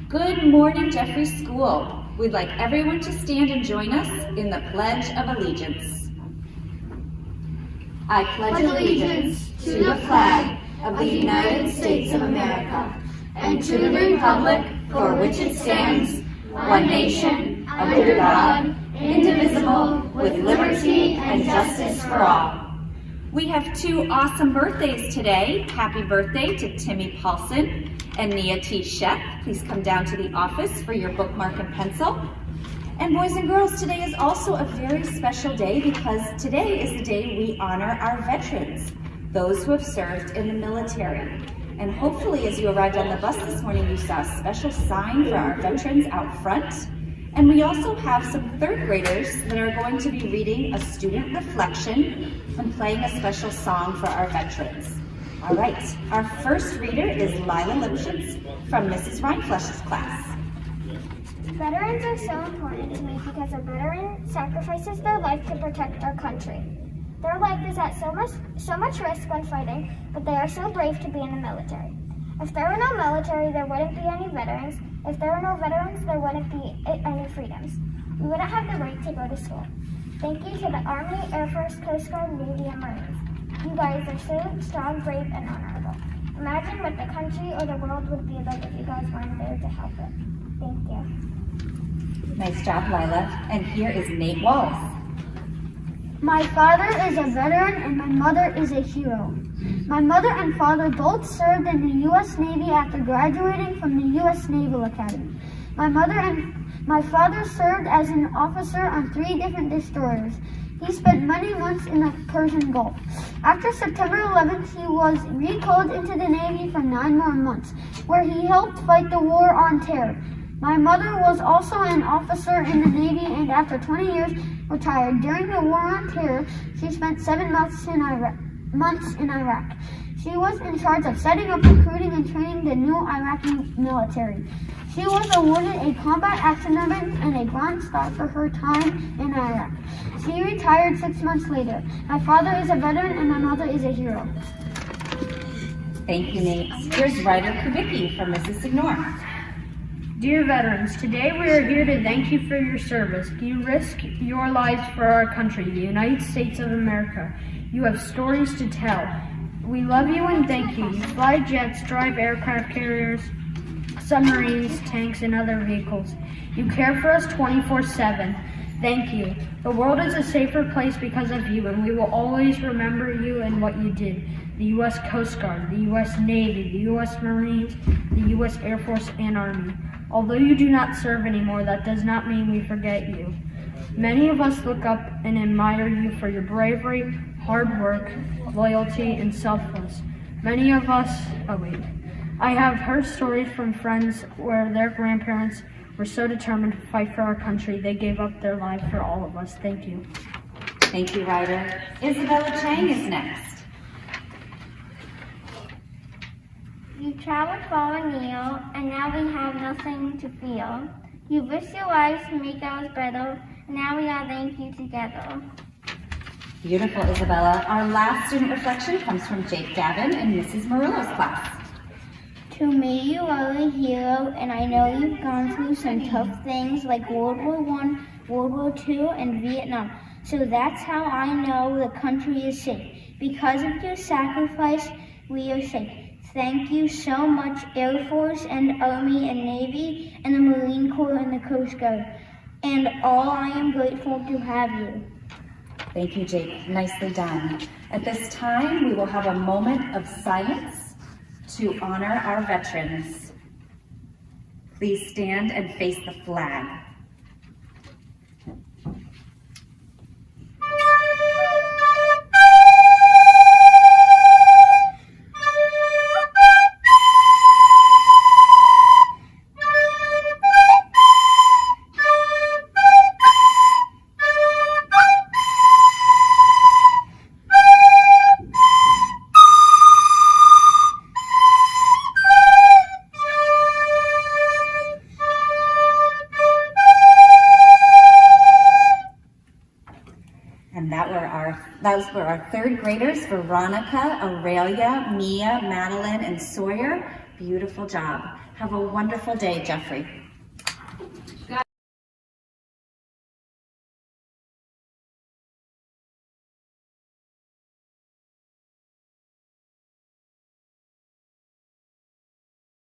Good morning, Jeffrey School. We'd like everyone to stand and join us in the Pledge of Allegiance. I pledge allegiance to the flag of the United States of America and to the republic for which it stands, one nation, under God, indivisible, with liberty and justice for all. We have two awesome birthdays today. Happy birthday to Timmy Paulson and Nia T. Sheff. Please come down to the office for your bookmark and pencil. And boys and girls, today is also a very special day because today is the day we honor our veterans, those who have served in the military. And hopefully as you arrived on the bus this morning, you saw a special sign for our veterans out front. And we also have some third graders that are going to be reading a student reflection and playing a special song for our veterans. All right, our first reader is Lila Lipschitz from Mrs. Reinflesh's class. Veterans are so important to me because a veteran sacrifices their life to protect our country. Their life is at so much risk when fighting, but they are so brave to be in the military. If there were no military, there wouldn't be any veterans. If there were no veterans, there wouldn't be any freedoms. We wouldn't have the right to go to school. Thank you to the Army, Air Force, Coast Guard, Navy, and Marines. You guys are so strong, brave, and honorable. Imagine what the country or the world would be like if you guys weren't there to help it. Thank you. Nice job, Lila. And here is Nate Walls. My father is a veteran and my mother is a hero. My mother and father both served in the U.S. Navy after graduating from the U.S. Naval Academy. My mother and my father served as an officer on 3 different destroyers. He spent many months in the Persian Gulf. After September 11th, he was recalled into the Navy for 9 more months, where he helped fight the war on terror. My mother was also an officer in the Navy and after 20 years retired. During the war on terror, she spent 7 months in Iraq. She was in charge of setting up, recruiting, and training the new Iraqi military. She was awarded a Combat Action Ribbon and a Bronze Star for her time in Iraq. She retired 6 months later. My father is a veteran and my mother is a hero. Thank you, Nate. Here's Ryder Kubicki from Mrs. Signor. Dear veterans, today we are here to thank you for your service. You risk your lives for our country, the United States of America. You have stories to tell. We love you and thank you. You fly jets, drive aircraft carriers, submarines, tanks, and other vehicles. You care for us 24/7. Thank you. The world is a safer place because of you, and we will always remember you and what you did. The U.S. Coast Guard, the U.S. Navy, the U.S. Marines, the U.S. Air Force, and Army. Although you do not serve anymore, that does not mean we forget you. Many of us look up and admire you for your bravery, hard work, loyalty, and selflessness. Many of us, I have heard stories from friends where their grandparents were so determined to fight for our country, they gave up their life for all of us. Thank you. Thank you, Ryder. Isabella Chang is next. You traveled far and near, and now we have nothing to feel. You risked your lives to make us better, and now we are thank you together. Beautiful, Isabella. Our last student reflection comes from Jake Gavin in Mrs. Murillo's class. To me, you are a hero, and I know you've gone through some tough things like World War I, World War II, and Vietnam. So that's how I know the country is safe. Because of your sacrifice, we are safe. Thank you so much, Air Force and Army and Navy and the Marine Corps and the Coast Guard. And all I am grateful to have you. Thank you, Jake. Nicely done. At this time, we will have a moment of silence to honor our veterans. Please stand and face the flag. Those were our third graders, Veronica, Aurelia, Mia, Madeline, and Sawyer. Beautiful job. Have a wonderful day, Jeffrey.